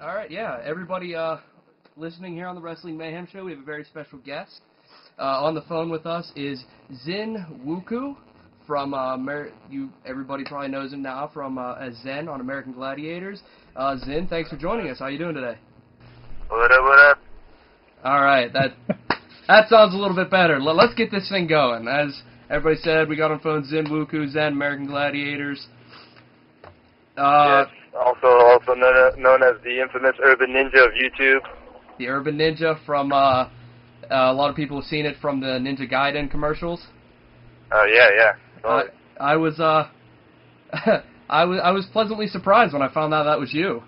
All right, yeah. Everybody listening here on the Wrestling Mayhem Show, we have a very special guest. On the phone with us is Zin Wuku from everybody probably knows him now from as Zen on American Gladiators. Zin, thanks for joining us. How you doing today? What up, what up? All right, that sounds a little bit better. Let's get this thing going. As everybody said, we got on phone Zin Wuku, Zen, American Gladiators. Yes, also known as the infamous Urban Ninja of YouTube. The Urban Ninja from, a lot of people have seen it from the Ninja Gaiden commercials. Oh, yeah. Totally. I was, I was pleasantly surprised when I found out that was you.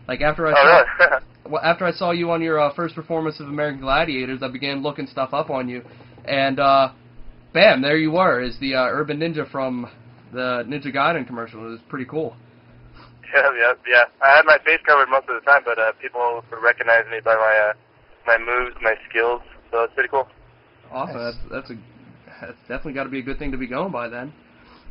Like, after I saw you on your first performance of American Gladiators, I began looking stuff up on you, and, bam, there you were, is the Urban Ninja from the Ninja Gaiden commercial. It was pretty cool. Yeah. I had my face covered most of the time, but people recognize me by my moves, my skills, so it's pretty cool. Awesome. Nice. That's definitely got to be a good thing to be going by then.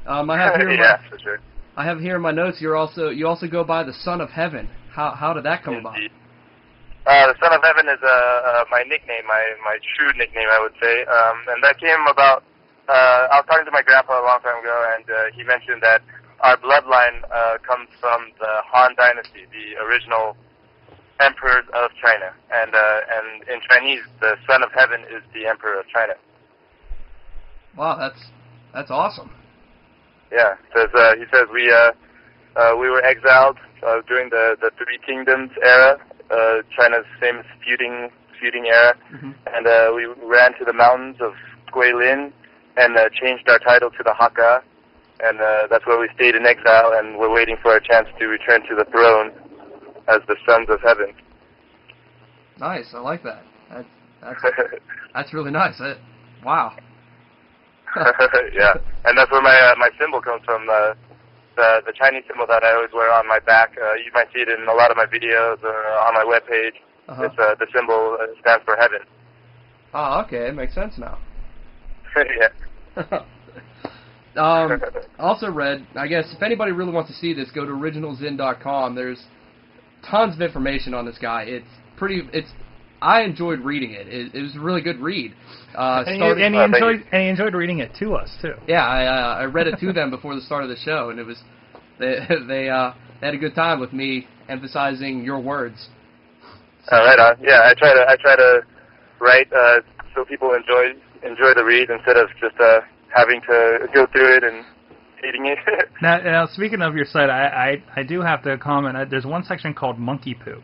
I have here for sure. I have here in my notes. You also go by the Son of Heaven. How did that come about? The Son of Heaven is my nickname, my true nickname, I would say, and that came about. I was talking to my grandpa a long time ago, and he mentioned that our bloodline comes from the Han Dynasty, the original emperors of China, and in Chinese, the Son of Heaven is the Emperor of China. Wow, that's awesome. Yeah, he says we were exiled during the Three Kingdoms era, China's famous feuding era, and we ran to the mountains of Guilin and changed our title to the Hakka. And that's where we stayed in exile, and we're waiting for our chance to return to the throne as the Sons of Heaven. Nice, I like that. That's really nice. Wow. Yeah, and that's where my symbol comes from. The Chinese symbol that I always wear on my back. You might see it in a lot of my videos or on my webpage. It's the symbol stands for heaven. Oh, okay, it makes sense now. Yeah. Also read, I guess, if anybody really wants to see this, go to originalzin.com. There's tons of information on this guy. I enjoyed reading it. It was a really good read. He enjoyed reading it to us too. Yeah, I read it to them before the start of the show, and it was they had a good time with me emphasizing your words. Right on. Yeah, I try to write so people enjoy the read instead of just having to go through it and hating it. Now, speaking of your site, I do have to comment. There's one section called Monkey Poo.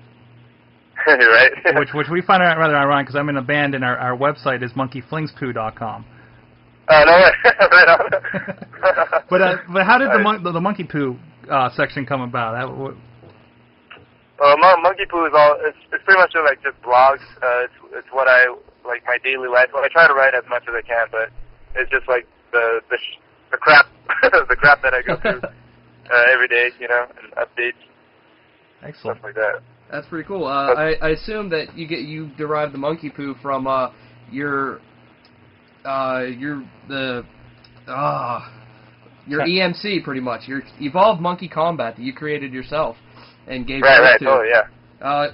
Right. which we find rather ironic because I'm in a band and our website is monkeyflingspoo.com. Oh, no way. Right on. But how did the Monkey Poo section come about? Monkey Poo is it's pretty much like just blogs. It's what I like my daily life. Well, I try to write as much as I can, but it's just like the crap the crap that I go through every day, and updates. Excellent. Stuff like that. That's pretty cool. I assume that you derive the Monkey Poo from your EMC pretty much. Your Evolved Monkey Combat that you created yourself and gave birth to. Oh yeah.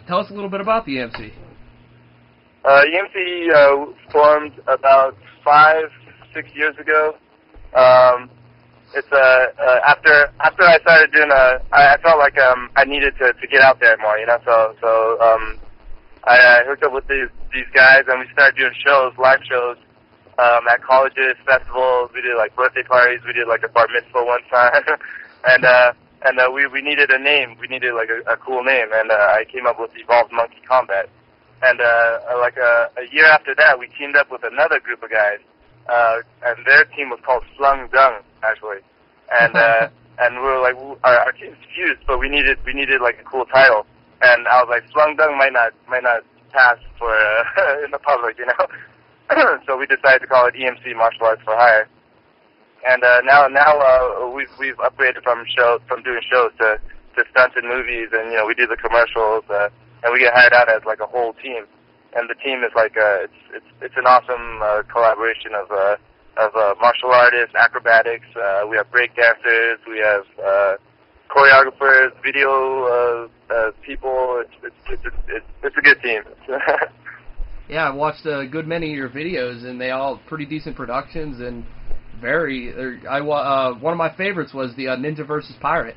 Tell us a little bit about the EMC. EMC formed about 5-6 years ago. It's after I started doing I felt like I needed to get out there more, So I hooked up with these guys and we started doing live shows, at colleges, festivals. We did like birthday parties. We did like a bar mitzvah one time, and we needed a name. We needed like a cool name, and I came up with Evolved Monkey Combat. And like a year after that, we teamed up with another group of guys. And their team was called Slung Dung, actually, and we were like, our team's fused, but we needed like a cool title, and I was like, Slung Dung might not pass for in the public, so we decided to call it EMC Martial Arts for Hire, and now we've upgraded from doing shows to stunts in movies, and we do the commercials, and we get hired out as like a whole team. And the team is like it's an awesome collaboration of martial artists, acrobatics. We have break dancers, we have choreographers, video people. It's a good team. Yeah, I watched a good many of your videos, and they all pretty decent productions and one of my favorites was the Ninja versus Pirate.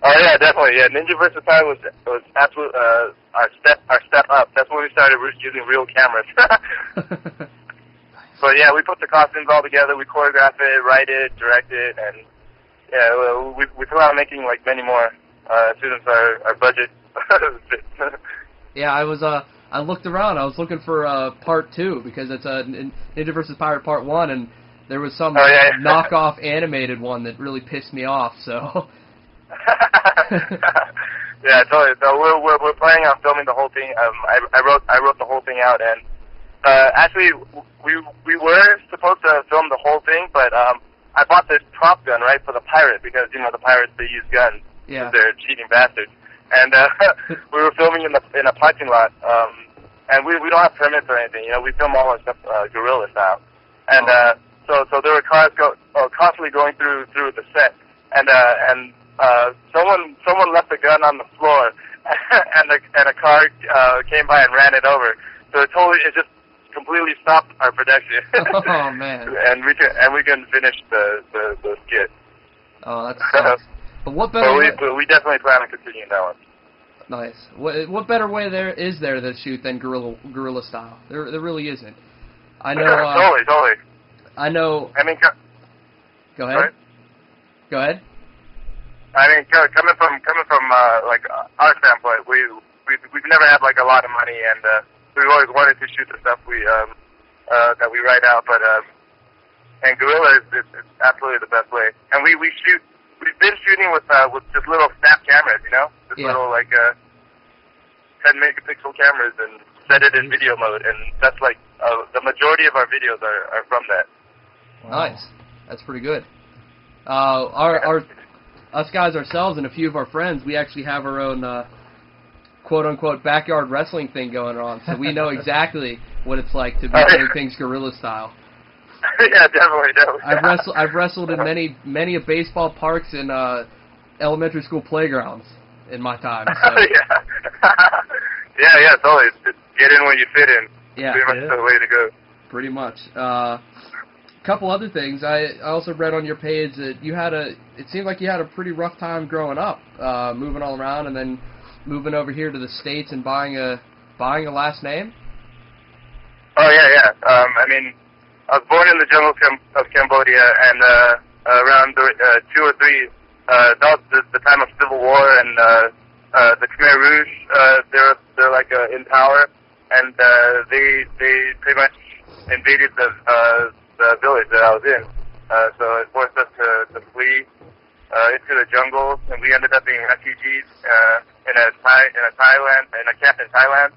Oh yeah, definitely. Yeah, Ninja vs. Pirate was absolute our step up. That's when we started using real cameras. But yeah, we put the costumes all together. We choreograph it, write it, direct it, and yeah, we plan on making like many more as soon as our budget fits. Yeah, I looked around. I was looking for part 2 because it's a Ninja vs. Pirate part 1, and there was some knockoff animated one that really pissed me off. So. Yeah, totally. So we're planning on filming the whole thing. I wrote the whole thing out, and actually we were supposed to film the whole thing, but I bought this prop gun right for the pirate because the pirates, they use guns. Yeah. They're cheating bastards, and we were filming in a parking lot, and we don't have permits or anything. We film all our stuff guerrilla style, and so there were cars constantly going through the set, and someone left the gun on the floor, and a car came by and ran it over. So it just completely stopped our production. Oh man! and we couldn't finish the skit. Oh, that sucks. But what better? But we definitely plan on continuing that one. Nice. What better way is there to shoot than guerrilla style? There really isn't. I know. Totally. I know. I mean, go ahead. Right? Go ahead. I mean, coming from like our standpoint, we've never had like a lot of money, and we've always wanted to shoot the stuff that we write out. But and guerrilla is absolutely the best way. And we've been shooting with just little snap cameras, just little like 10 megapixel cameras, and set it in video mode, and that's like the majority of our videos are from that. Nice. That's pretty good. Us guys ourselves and a few of our friends, we actually have our own quote-unquote backyard wrestling thing going on, so we know exactly what it's like to be doing things guerrilla style. Yeah, definitely. I've wrestled in many of baseball parks and elementary school playgrounds in my time. So. Yeah, totally. It's get in where you fit in. Yeah, pretty much the way to go. Pretty much. Couple other things. I also read on your page that it seemed like you had a pretty rough time growing up, moving all around and then moving over here to the States and buying a last name. Oh yeah. I mean, I was born in the jungle of Cambodia, and around 2 or 3, that was the time of civil war, and the Khmer Rouge, they're like in power, and they pretty much invaded the village that I was in, so it forced us to flee into the jungle, and we ended up being refugees in a camp in Thailand,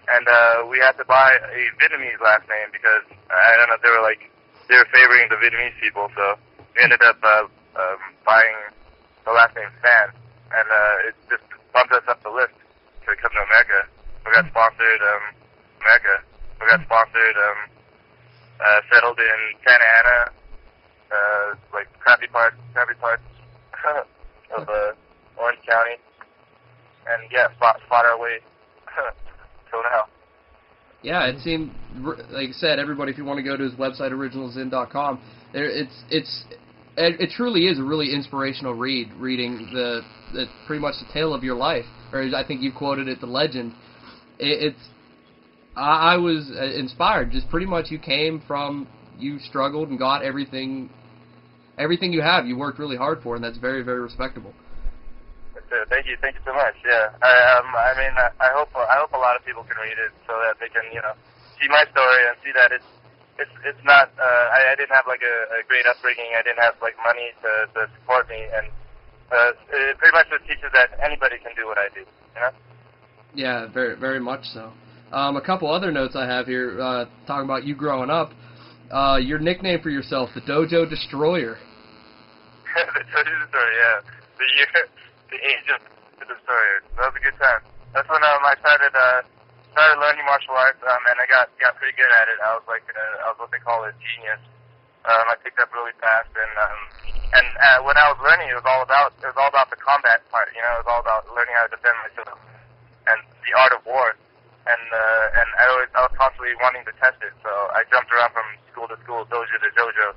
and we had to buy a Vietnamese last name because I don't know, they were favoring the Vietnamese people, so we ended up buying the last name Fan, and it just bumped us up the list to come to America. We got sponsored America. We got sponsored. Settled in Santa Ana, like crappy parts of Orange County, and yeah, fought our way till now. Yeah, it seemed, like I said, everybody, if you want to go to his website, originalzin.com, it truly is a really inspirational reading the pretty much the tale of your life, or I think you quoted it, the legend. I was inspired. Just pretty much you came from, you struggled and got everything you have. You worked really hard for, and that's very, very respectable. Thank you so much. Yeah, I mean, I hope a lot of people can read it so that they can, see my story and see that it's not. I didn't have like a great upbringing. I didn't have like money to support me, and it pretty much just teaches that anybody can do what I do. Yeah, very, very much so. A couple other notes I have here, talking about you growing up. Your nickname for yourself, the Dojo Destroyer. The Dojo Destroyer, yeah. The age of the Destroyer. That was a good time. That's when I started learning martial arts, and I got pretty good at it. I was what they call a genius. I picked up really fast, and when I was learning, it was all about the combat part. It was all about learning how to defend myself. the art of war, and I was constantly wanting to test it. So I jumped around from school to school, dojo to dojo,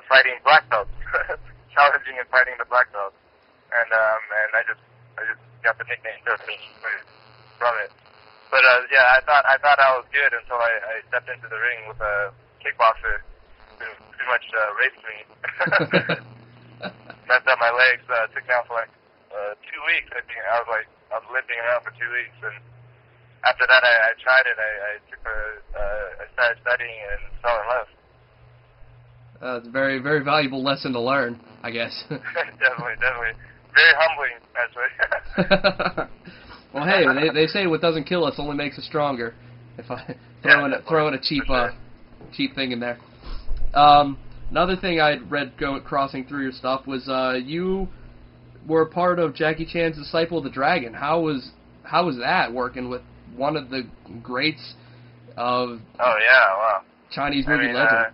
fighting black belts, challenging and fighting the black belts, and I just got the nickname from it. But yeah, I thought I was good until I stepped into the ring with a kickboxer who pretty much raped me. Messed up my legs, took me out for like 2 weeks. I think I was limping around for 2 weeks, and after that I tried it. I started studying and fell in love. It's a very, very valuable lesson to learn, I guess. Definitely. Very humbling, actually. Well, hey, they say what doesn't kill us only makes us stronger. If I throw in a cheap thing in there. Another thing I'd read crossing through your stuff was you were part of Jackie Chan's Disciple, the Dragon. How was that, working with one of the greats of Chinese movie legend?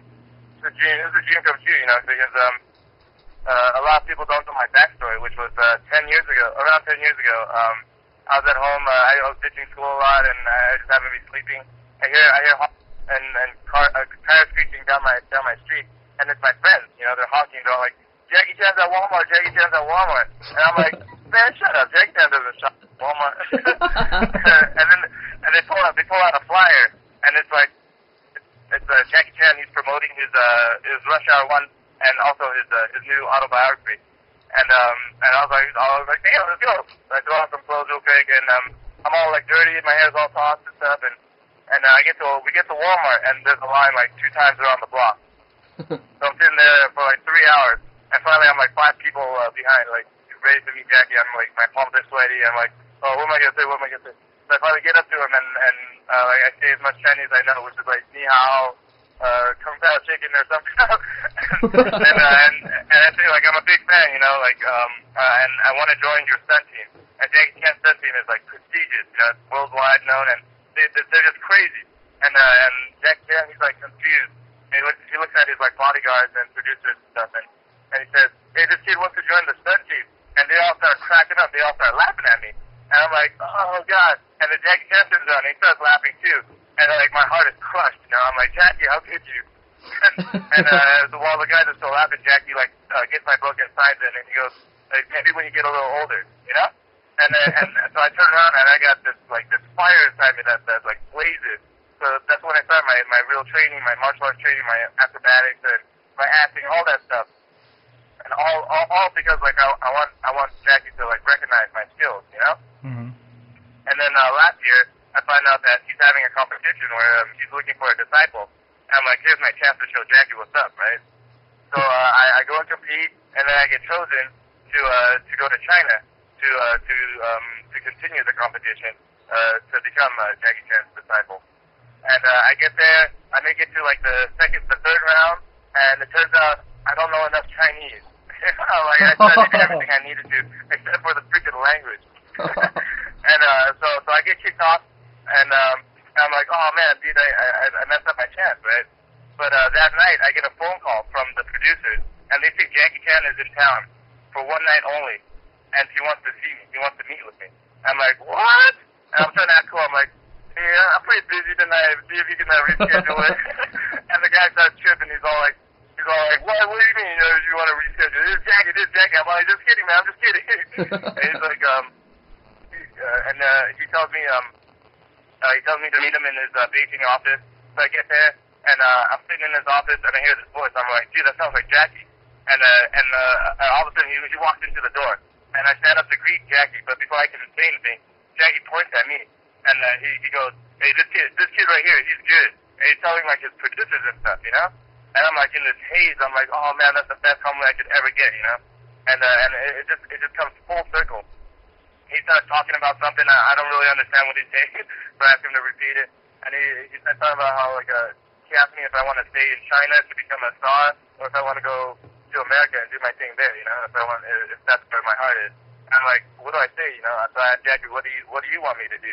It was a dream come true, because a lot of people don't know my backstory, which was around 10 years ago. I was at home. I was ditching school a lot, and I just happened to be sleeping. I hear and tires screeching down my street, and it's my friends. They're honking. They're all like, "Jackie Chan's at Walmart. Jackie Chan's at Walmart." And I'm like, "Man, shut up. Jackie Chan doesn't shop at Walmart." and they pull out a flyer, and it's like it's Jackie Chan. He's promoting his Rush Hour 1 and also his new autobiography. And I was like, "Damn, let's go." So I throw on some clothes real quick, and I'm all like dirty, my hair's all tossed and stuff, and we get to Walmart, and there's a line like 2 times around the block. So I'm sitting there for like 3 hours, and finally I'm like 5 people behind, like ready to meet Jackie. I'm like, my palms are sweaty. I'm like, "Oh, what am I gonna say? What am I gonna say?" So I finally get up to him, and like I say as much Chinese as I know, which is like "Ni hao." Kung Pao chicken or something, and I say like I'm a big fan, and I want to join your stunt team. And Jackie Chan's stunt team is like prestigious, it's worldwide known, and they're just crazy. And Jackie Chan, he's like confused. And he looks at his like bodyguards and producers and stuff, and he says, "Hey, this kid wants to join the stunt team," and they all start cracking up. They all start laughing at me, and I'm like, "Oh God!" And then Jackie Chan turns on, and he starts laughing too. And like my heart is crushed, I'm like, "Jackie, how could you?" And while the guys are still laughing, Jackie like gets my book and signs it, and he goes, like, "Maybe when you get a little older, And so I turn around and I got this fire inside me that like blazes. So that's when I started my real training, my martial arts training, my acrobatics and my acting, all that stuff. And all because like I want Jackie to like recognize my skills, Mm-hmm. And then last year, I find out that he's having a competition where he's looking for a disciple. And I'm like, here's my chance to show Jackie what's up, right? So I go and compete, and then I get chosen to go to China to continue the competition to become Jackie Chan's disciple. And I get there, I make it to like the third round, and it turns out I don't know enough Chinese. Like I studied everything I needed to, except for the freaking language. And so I get kicked off. And I'm like, "Oh man, dude, I messed up my chance, right?" But that night, I get a phone call from the producers, and they say Jackie Chan is in town for 1 night only, and he wants to see me. He wants to meet with me. I'm like, "What?" And I'm trying to act cool. I'm like, "Yeah, I'm pretty busy tonight. See if you can reschedule it." And the guy starts tripping. He's all like, "What do you mean? You want to reschedule? This is Jackie. I'm like, "Just kidding, man. I'm just kidding." And he's like, he tells me, he tells me to meet him in his Beijing office. So I get there, and I'm sitting in his office, and I hear this voice. I'm like, "Gee, that sounds like Jackie." And all of a sudden, he walks into the door, and I stand up to greet Jackie. But before I can say anything, Jackie points at me, and he goes, "Hey, this kid right here, he's good." And he's telling like his producers and stuff, And I'm like in this haze. I'm like, "Oh man, that's the best compliment I could ever get, And it just comes full circle. He starts talking about something I don't really understand what he's saying, so I ask him to repeat it. And he starts talking about how like he asked me if I want to stay in China to become a star, or if I want to go to America and do my thing there, if that's where my heart is. I'm like, "What do I say?" So I asked Jackie, what do you want me to do?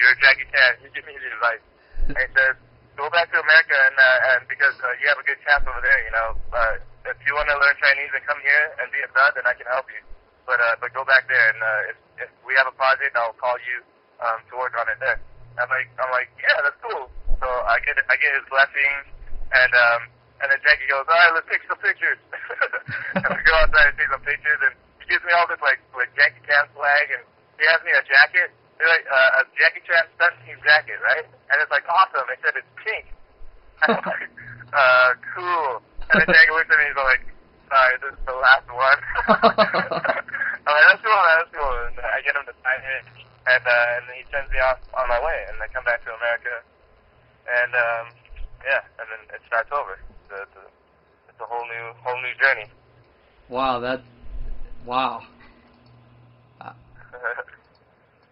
You're Jackie Chan. You give me the advice. And he says, "Go back to America and because you have a good chance over there. If you want to learn Chinese and come here and be a stud, then I can help you." but go back there, and if we have a project, I'll call you to work on it there. I'm like, yeah, that's cool. So I get his blessing, and then Jackie goes, all right, let's take some pictures. And we go outside and take some pictures, and he gives me all this like Jackie Chan flag, and he has me a jacket, like a Jackie Chan stunt team jacket, right? And it's like awesome. They said it's pink. I'm like, cool. And then Jackie looks at me and he's like, sorry, this is the last one. I'm like, that's cool, man, that's cool. And I get him to sign it, and then he sends me off on my way, and I come back to America, and yeah, and then it starts over. It's a whole new journey. Wow,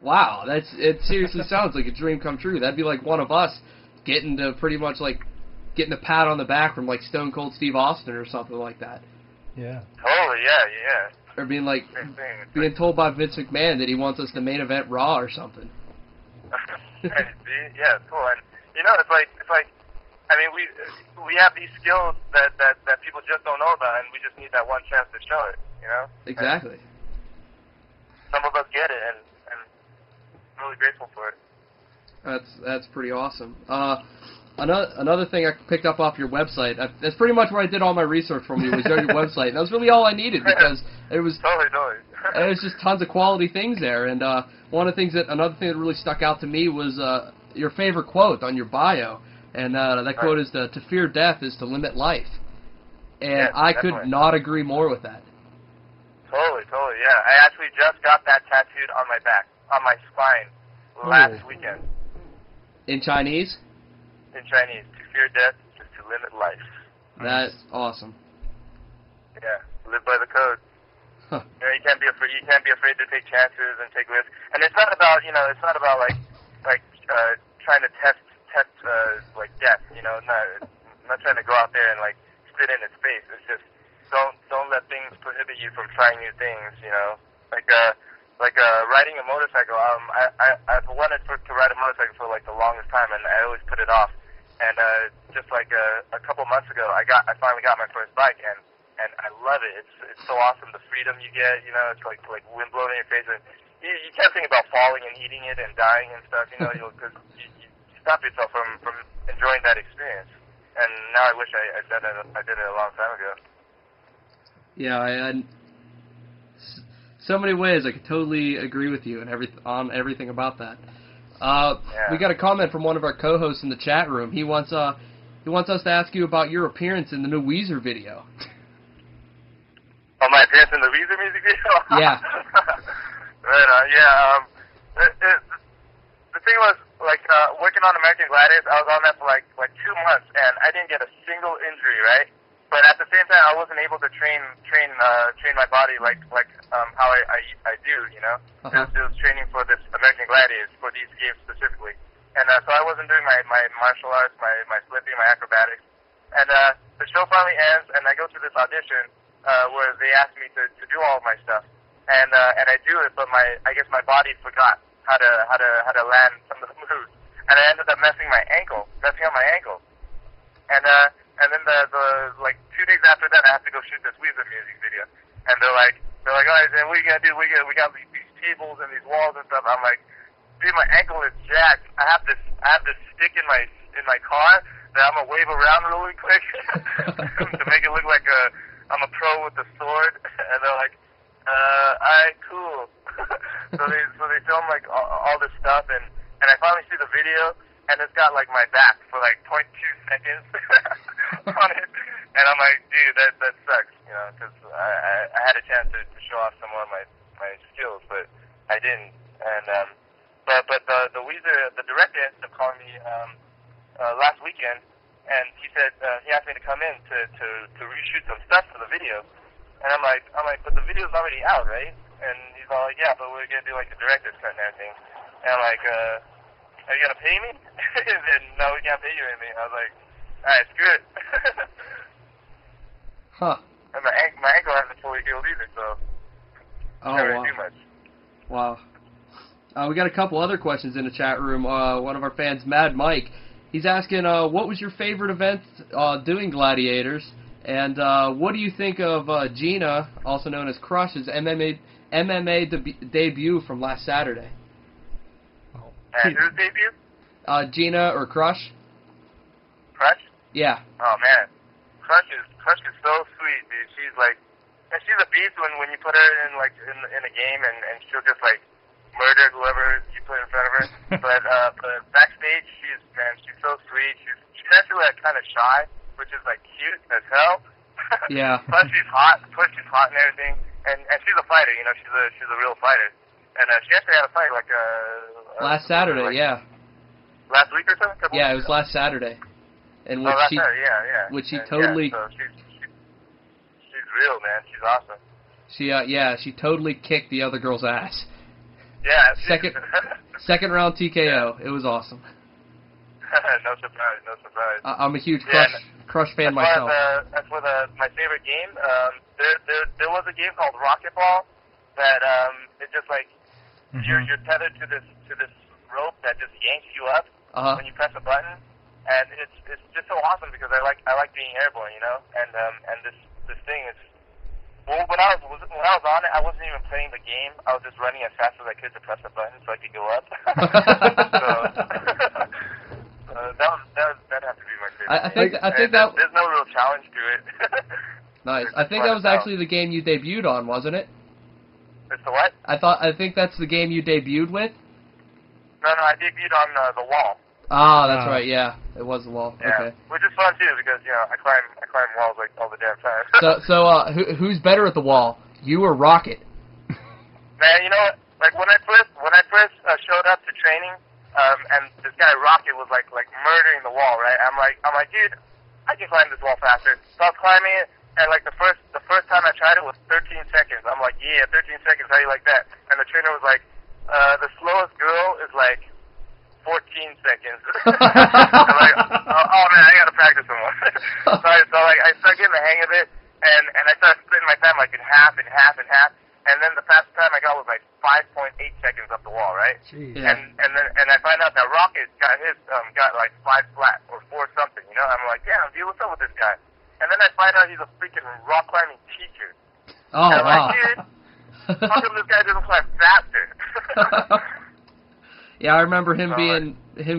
wow, it seriously sounds like a dream come true. That'd be like one of us getting to pretty much like getting a pat on the back from like Stone Cold Steve Austin or something like that. Yeah. Totally, yeah. Or being like being told by Vince McMahon that he wants us to main event Raw or something. Yeah, it's cool. And you know, it's like I mean, we have these skills that people just don't know about, and we just need that one chance to show it. You know. Exactly. And some of us get it, and I'm really grateful for it. That's pretty awesome. Another thing I picked up off your website, that's pretty much where I did all my research from you, was your website. And that was really all I needed, because it was totally. It was just tons of quality things there. And another thing that really stuck out to me was your favorite quote on your bio. And that quote is, to fear death is to limit life. And yeah, I definitely. could not agree more with that. Totally, yeah. I actually just got that tattooed on my back, on my spine, last weekend. In Chinese? In Chinese, to fear death is to limit life. That's awesome. Yeah, live by the code. Huh. You know, you can't be afraid to take chances and take risks. And it's not about like trying to test like death. You know, not trying to go out there and like spit in its face. It's just don't let things prohibit you from trying new things. You know, like riding a motorcycle. I've wanted to ride a motorcycle for like the longest time, and I always put it off. And just like a couple months ago, I finally got my first bike, and I love it. It's so awesome, the freedom you get. You know, it's like wind blowing in your face, and you can't think about falling and eating it and dying and stuff. You know, because you stop yourself from enjoying that experience. And now I wish I did it a long time ago. Yeah, so many ways I could totally agree with you on everything about that. We got a comment from one of our co-hosts in the chat room. He wants us to ask you about your appearance in the new Weezer video. Oh, my appearance in the Weezer music video? Yeah. Right on. Yeah. The thing was, like, working on American Gladiators, I was on that for like 2 months, and I didn't get a single injury, right? But at the same time, I wasn't able to train my body like how I do, you know. Uh-huh. It was training for this American Gladiators, for these games specifically, and so I wasn't doing my martial arts, my flipping, my acrobatics. And the show finally ends, and I go to this audition where they ask me to do all of my stuff, and I do it, but I guess my body forgot how to land some of the moves, and I ended up messing up my ankle, and then the like 2 days after that, I have to go shoot this Weezer music video, and they're like, all right, then what are you gonna do? We got these tables and these walls and stuff. I'm like, dude, my ankle is jacked. I have this stick in my car that I'm gonna wave around really quick to make it look like I'm a pro with the sword. And they're like, alright, cool. so they film like all this stuff, and I finally see the video, and it's got like my back for like 0.2 seconds on it, and I'm like, dude, that sucks, you know, because I had a chance to show off some of my skills, but I didn't. And but the Weezer, the director ended up calling me last weekend, and he said he asked me to come in to reshoot some stuff for the video, and I'm like, but the video's already out, right? And he's all like, yeah, but we're gonna do like the director's cut and everything. And I'm like, are you gonna pay me? And no, we can't pay you anything. I was like, alright, screw it. Huh. And my ankle hasn't fully healed either, so can't really do much. Wow. We got a couple other questions in the chat room. One of our fans, Mad Mike, he's asking, what was your favorite event doing Gladiators? And what do you think of Gina, also known as Crush's MMA MMA debut from last Saturday. And whose debut? Gina or Crush. Crush? Yeah. Oh man, Crush is so sweet, dude. She's like, and she's a beast when you put her in like in a game, and she'll just like murder whoever you put in front of her. but backstage, she's so sweet. She's actually like kind of shy, which is like cute as hell. Yeah. Plus she's hot. And everything. And she's a fighter. You know, she's a real fighter. And she actually had a fight like last Saturday. Yeah. Last week or so? Yeah, it was last Saturday. And which she, yeah. Which she and totally. Yeah, so she's real, man. She's awesome. She totally kicked the other girl's ass. Yeah. Second round TKO. Yeah. It was awesome. No surprise. I'm a huge Crush fan myself. That's what my favorite game. There was a game called Rocket Ball that it just like you're tethered to this rope that just yanks you up when you press a button, and it's just so awesome because I like being airborne, you know, and this thing is. Well, when I was on it, I wasn't even playing the game. I was just running as fast as I could to press the button so I could go up. That'd have to be my favorite. I think that there's no real challenge to it. Nice. I think that was actually the game you debuted on, wasn't it? It's the what? I think that's the game you debuted with. No, I debuted on the wall. Ah, that's right. Yeah, it was the wall. Yeah. Okay. Which is fun too because I climb walls like all the damn time. so who's better at the wall, you or Rocket? Man, you know what? Like when I first showed up to training, and this guy Rocket was like murdering the wall, right? I'm like, dude, I can climb this wall faster. So I was climbing it, and like the first time I tried it was 13 seconds. I'm like, yeah, 13 seconds. How do you like that? And the trainer was like, the slowest girl is like 14 seconds. I'm like, oh man, I gotta practice some more. so I started getting the hang of it, and I started splitting my time like in half, and then the fastest time I got was like 5.8 seconds up the wall, right? Jeez. Yeah. And I find out that Rocket got his got like 5 flat or 4 something, you know. I'm like, damn, dude, what's up with this guy? And then I find out he's a freaking rock climbing teacher. Oh, and I'm wow. like, dude, how come this guy doesn't climb faster? Yeah, I remember him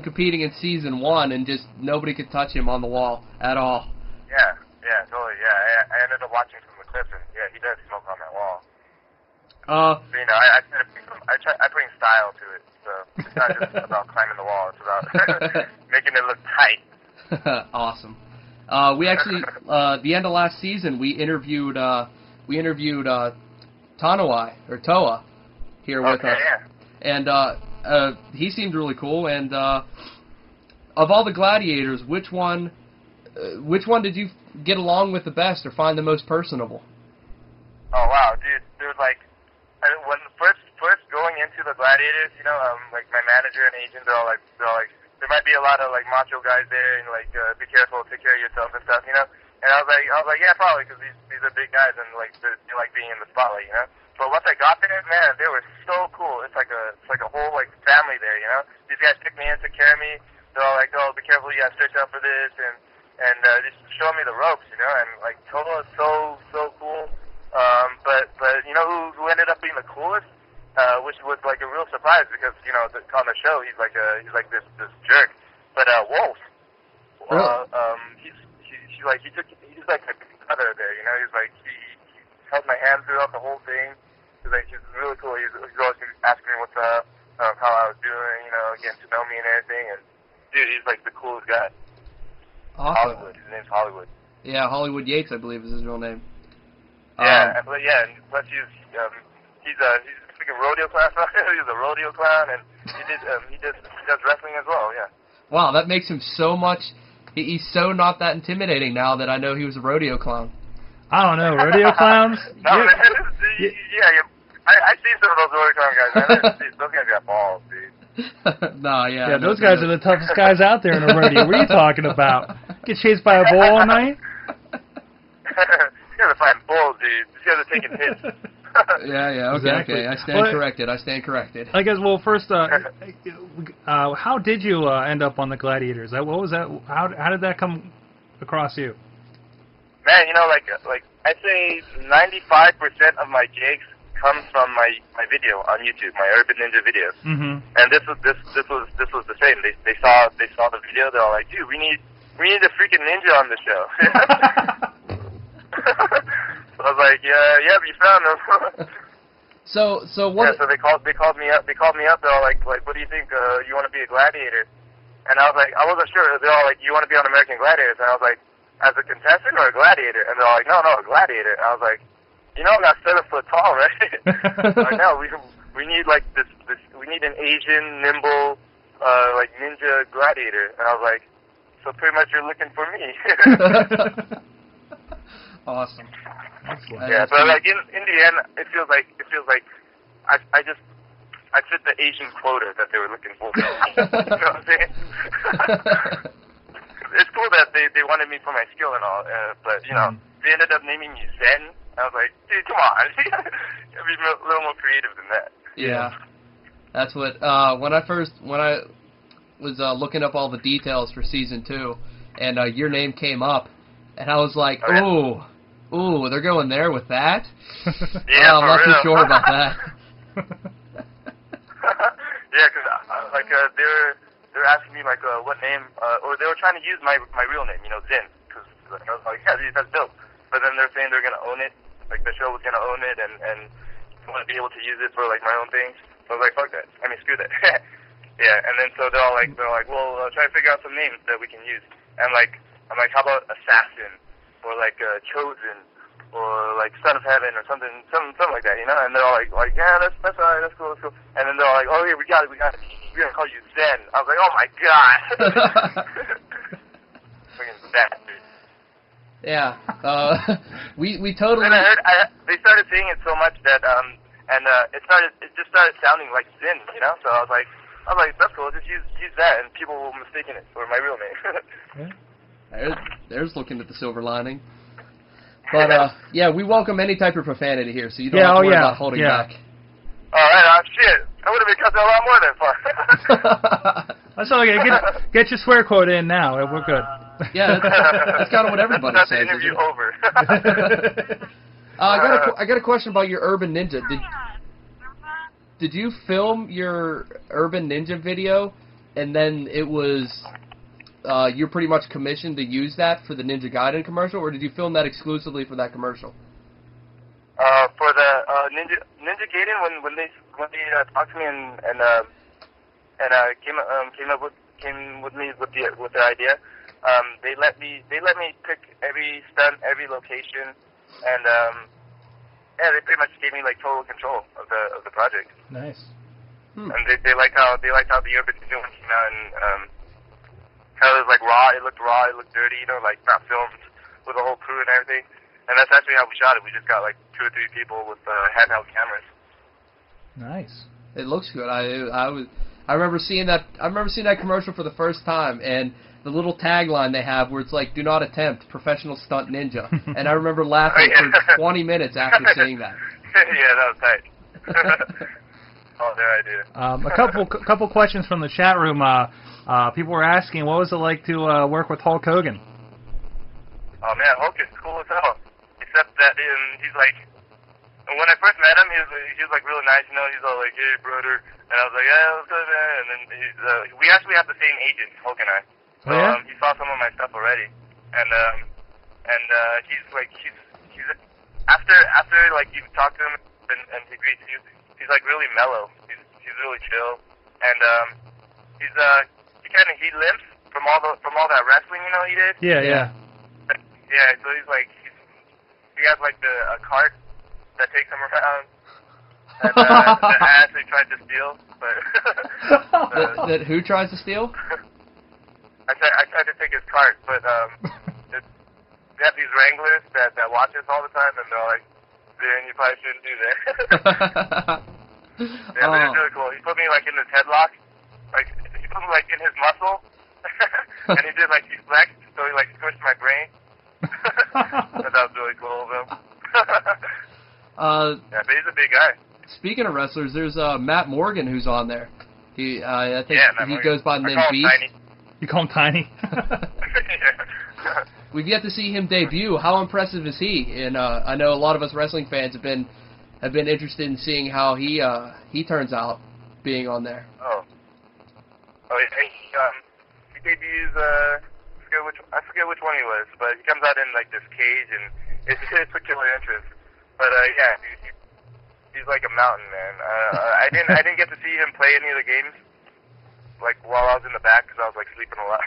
competing in season 1, and just nobody could touch him on the wall at all. Yeah, totally. Yeah, I ended up watching some of the clips, and yeah, he does smoke on that wall. So, you know, I bring style to it, so it's not just about climbing the wall; it's about making it look tight. Awesome. We actually, the end of last season, we interviewed Tanawai or Toa here with us, yeah. and he seemed really cool. And of all the Gladiators, which one did you get along with the best or find the most personable? Oh wow, dude! There's like when first going into the Gladiators, you know, like my manager and agent, they're all like, there might be a lot of like macho guys there, and like be careful, take care of yourself and stuff, you know. And I was like, yeah, probably, because these are big guys and like they like being in the spotlight, you know. But once I got there, man, they were so cool. It's like a whole like family there, you know. These guys took me in, took care of me. They're all like, oh, be careful, you gotta stretch out for this, and just showing me the ropes, you know. And like Tola is so cool. But you know who ended up being the coolest? Which was like a real surprise because you know on the show he's like this jerk. But Wolf, he's like a brother there, you know. He's like he held my hand throughout the whole thing. He's really cool. He's always asking me what's up, how I was doing, you know, getting to know me and everything. And dude, he's like the coolest guy. Awesome. Hollywood. His name's Hollywood. Yeah, Hollywood Yates, I believe, is his real name. Yeah, and plus he's a freaking rodeo clown. He's a rodeo clown, and he does wrestling as well. Yeah. Wow, that makes him so much. He's so not that intimidating now that I know he was a rodeo clown. I don't know, rodeo clowns. No, I see some of those rodeo clown guys. Man. Those guys got balls, dude. No, yeah. Yeah, those guys are the toughest guys out there in a rodeo. What are you talking about? Get chased by a bull all night? You guys are fighting bulls, dude. These guys are taking hits. Yeah, Exactly. okay. I stand corrected. I guess. Well, first, how did you end up on the Gladiators? What was that? How did that come across you? Man, you know, like I'd say 95% of my gigs comes from my video on YouTube, my Urban Ninja video. Mm-hmm. And this was the same. They saw the video. They're all like, dude, we need a freaking ninja on the show. So I was like, yeah, we found him. So what? Yeah, so they called me up. They're all like, what do you think? You want to be a gladiator? And I was like, I wasn't sure. They're all like, you want to be on American Gladiators? And I was like, as a contestant or a gladiator? And they're all like, no, a gladiator. And I was like, you know, I'm not 7 foot tall, right? Like, no, we need like this. We need an Asian, nimble, like ninja gladiator. And I was like, so pretty much you're looking for me. Awesome. Excellent. Yeah, but like in the end, it feels like I fit the Asian quota that they were looking for. You know what I'm saying? It's cool that they wanted me for my skill and all, but you know, they ended up naming me Zen. I was like, dude, come on, you gotta be a little more creative than that. Yeah, that's what. When I was looking up all the details for season 2, and your name came up, and I was like, ooh, they're going there with that. Yeah, I'm not too sure about that. Yeah, because like they're asking me like what name, or they were trying to use my real name, you know, Zen, because I was like, yeah, dude, that's dope. But then they're saying they're gonna own it, like the show was gonna own it, and want to be able to use it for like my own things. So I was like, fuck that. I mean, screw that. Yeah, and then so they're like, well, try to figure out some names that we can use. And like, I'm like, how about Assassin, or like Chosen, or like Son of Heaven, or something like that, you know? And they're all like, yeah, that's alright, that's cool. And then they're all like, oh yeah, we got it. We're gonna call you Zen. I was like, oh my god. Fucking bastard. Yeah, we totally. And I heard they started saying it so much that it just started sounding like Zen, you know? So I was like, that's cool. Just use that, and people will mistaken it for my real name. There's looking at the silver lining. But yeah, we welcome any type of profanity here, so you don't have to worry about holding back. All right, shit. I would have been cussing a lot more than fun. That's all. Get your swear quote in now. We're good. Yeah, that's kind of what everybody that's says. The interview over. I got a question about your Urban Ninja. Did you film your Urban Ninja video, and then it was you're pretty much commissioned to use that for the Ninja Gaiden commercial, or did you film that exclusively for that commercial? For the Ninja Gaiden, when they talked to me and came with me with their idea, they let me pick every stunt, every location, and yeah, they pretty much gave me like total control of the project. Nice. And they liked how the Urban Ninja one came out, and how it was like raw. It looked raw. It looked dirty. You know, like not filmed with a whole crew and everything. And that's actually how we shot it. We just got like 2 or 3 people with handheld cameras. Nice. It looks good. I remember seeing that. I remember seeing that commercial for the first time, and the little tagline they have where it's like, "Do not attempt, professional stunt ninja." And I remember laughing for 20 minutes after seeing that. Yeah, that was tight. Oh, their idea. A couple questions from the chat room. People were asking, what was it like to work with Hulk Hogan? Oh man, Hulk is cool as hell. Except that he's like, when I first met him, he was like really nice. You know, he's all like, "Hey, brother," and I was like, "Yeah, what's good, man?" And then we actually have the same agent, Hulk and I. So he saw some of my stuff already, and he's like, he's after like you talk to him and he greets you, he's like really mellow. He's really chill, and he limps from all that wrestling, you know, he did. Yeah. Yeah, so he's like he has like a cart that takes him around, and the ass he tried to steal, but that who tries to steal? I tried to take his cart, but they have these wranglers that watch us all the time, and they're like, "Dan, you probably shouldn't do that." Yeah, but it's really cool. He put me like in his headlock, like he put me like in his muscle, and he did like he flexed, so he like squished my brain. That was really cool of him. Yeah, but he's a big guy. Speaking of wrestlers, there's Matt Morgan who's on there. I think he Morgan. goes by the name Beast. Tiny. You call him Tiny? We've yet to see him debut. How impressive is he? And I know a lot of us wrestling fans have have been interested in seeing how he turns out being on there. Oh, he debuts. I forget which one he was, but he comes out in like this cage, and it's took killer interest. But yeah, he's like a mountain, man. I didn't get to see him play any of the games, like while I was in the back, because I was like sleeping a lot.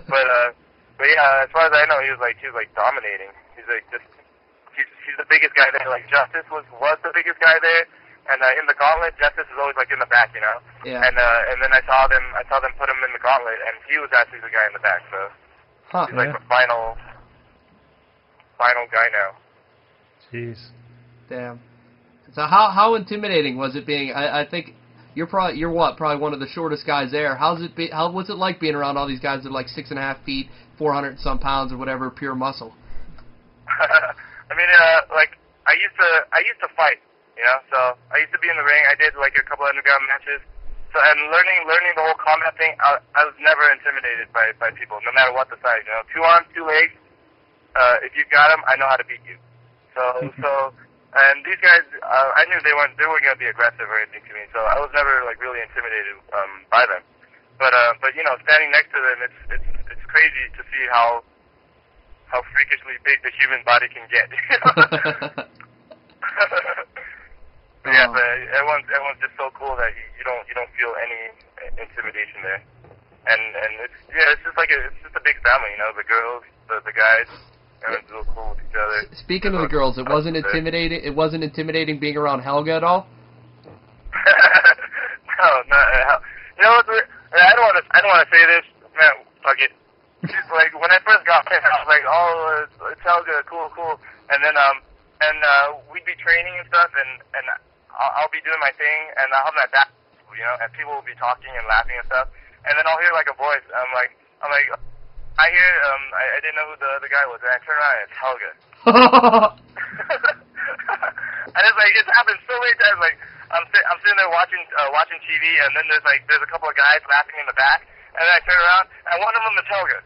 but yeah, as far as I know, he was like dominating. He's like he's the biggest guy there. Like Justice was the biggest guy there, and in the gauntlet, Justice is always like in the back, you know. Yeah. And then I saw them put him in the gauntlet, and he was actually the guy in the back. So he's like the final guy now. Jeez. Damn. So how intimidating was it being? I think you're probably one of the shortest guys there. How's it be? How was it like being around all these guys that are like 6.5 feet, 400 and some pounds or whatever, pure muscle? I mean, like I used to fight, you know. So I used to be in the ring. I did like a couple underground matches. So and learning the whole combat thing, I was never intimidated by people, no matter what the size. You know, 2 arms, 2 legs. If you got them, I know how to beat you. So. And these guys, I knew they weren't going to be aggressive or anything to me, so I was never like really intimidated by them. But you know, standing next to them, it's crazy to see how freakishly big the human body can get. Yeah, but everyone's just so cool that you don't feel any intimidation there. And it's just a big family, you know, the girls, the guys. Everyone's real cool with each other. Speaking of the girls, it wasn't intimidating. It wasn't intimidating being around Helga at all. No. You know what? I don't want to say this. Man, fuck it. Like when I first got there, I was like, "Oh, it's Helga, cool." And then we'd be training and stuff, and I'll be doing my thing, and I'll have my back, you know, and people will be talking and laughing and stuff, and then I'll hear like a voice. I'm like. I hear, I didn't know who the other guy was, and I turn around and it's Helga. And it's like, it's happened so many times, like, I'm sitting there watching TV, and then there's a couple of guys laughing in the back, and then I turn around, and one of them is Helga.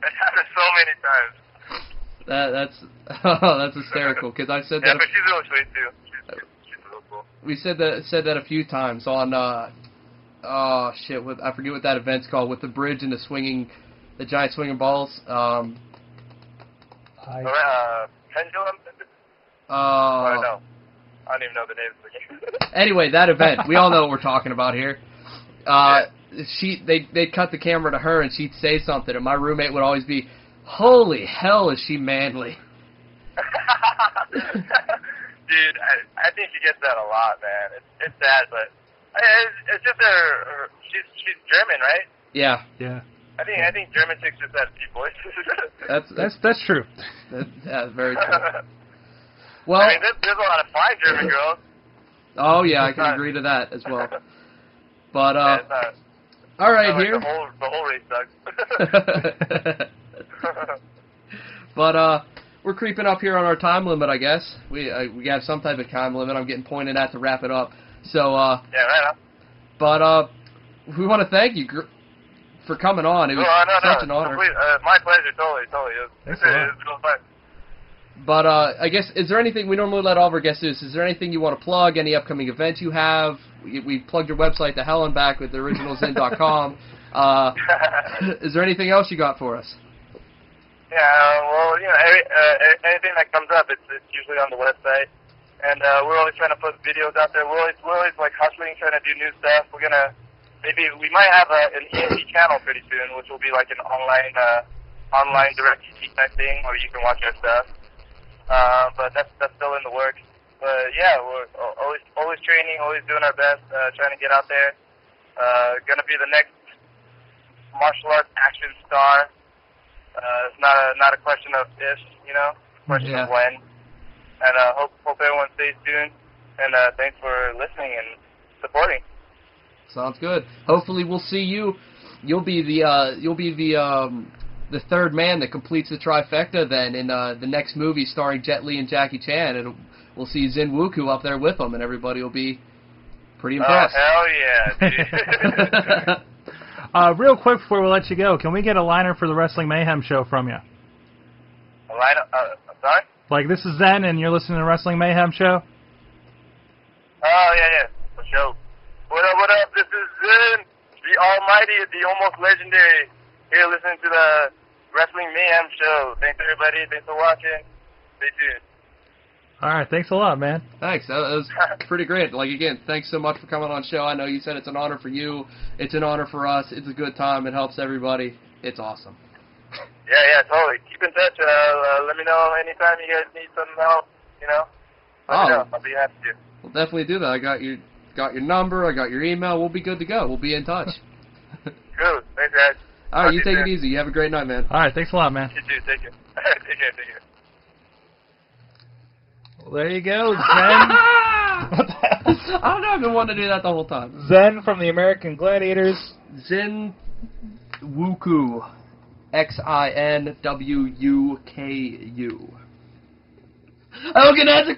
It happened so many times. That's hysterical, because I said that. Yeah, but she's really sweet, too. She's real cool. We said that a few times on, oh shit! I forget what that event's called with the bridge and the giant swinging balls. Pendulum. I don't know. I don't even know the name of the game. Anyway, that event. We all know what we're talking about here. They'd cut the camera to her and she'd say something, and my roommate would always be, "Holy hell, is she manly?" Dude, I think she gets that a lot, man. It's sad, but. It's just she's German, right? Yeah. I think German chicks just have deep voices. That's true. That's very true. Well, I mean, there's a lot of fine German girls. Oh yeah, I can agree to that as well. But all right, like here. The whole race sucks. But we're creeping up here on our time limit, I guess. We have some type of time limit. I'm getting pointed at to wrap it up. So, yeah, right on. But we want to thank you for coming on. It was such an honor. My pleasure, totally. It was real fun. But I guess, is there anything, we normally let all of our guests do this, is there anything you want to plug, any upcoming events you have? We plugged your website to hell and back with theoriginalzen.com. Is there anything else you got for us? Yeah, well, you know, anything that comes up, it's usually on the website. And we're always trying to put videos out there. We're always like hustling, trying to do new stuff. We might have an ENT channel pretty soon, which will be like an online direct TV type thing where you can watch our stuff. But that's still in the works. But yeah, we're always training, always doing our best, trying to get out there. Gonna be the next martial arts action star. It's not a question of if, you know, it's a question of when. And hope everyone stays tuned. And thanks for listening and supporting. Sounds good. Hopefully, we'll see you. You'll be the third man that completes the trifecta. Then in the next movie starring Jet Li and Jackie Chan, and we'll see Zen Wuku up there with them, and everybody will be pretty impressed. Oh hell yeah! Dude. Real quick before we let you go, can we get a liner for the Wrestling Mayhem show from you? A liner? Sorry? Like, this is Zen, and you're listening to Wrestling Mayhem Show? Oh, yeah. For sure. What up? This is Zen, the almighty, the almost legendary, here listening to the Wrestling Mayhem Show. Thanks, everybody. Thanks for watching. Stay tuned. All right, thanks a lot, man. Thanks. That was pretty great. Like, again, thanks so much for coming on the show. I know you said it's an honor for you. It's an honor for us. It's a good time. It helps everybody. It's awesome. Yeah, totally. Keep in touch. Let me know anytime you guys need some help, you know. Let me know. I'll be happy to. We'll definitely do that. I got your number. I got your email. We'll be good to go. We'll be in touch. Cool. Thanks, guys. All right, you take it easy. You have a great night, man. All right, thanks a lot, man. You too. Take care. Take care. Well, there you go, Zen. I don't know. I've been wanting to do that the whole time. Zen from the American Gladiators. Zen Wuku. XINWUKU. Hogan has a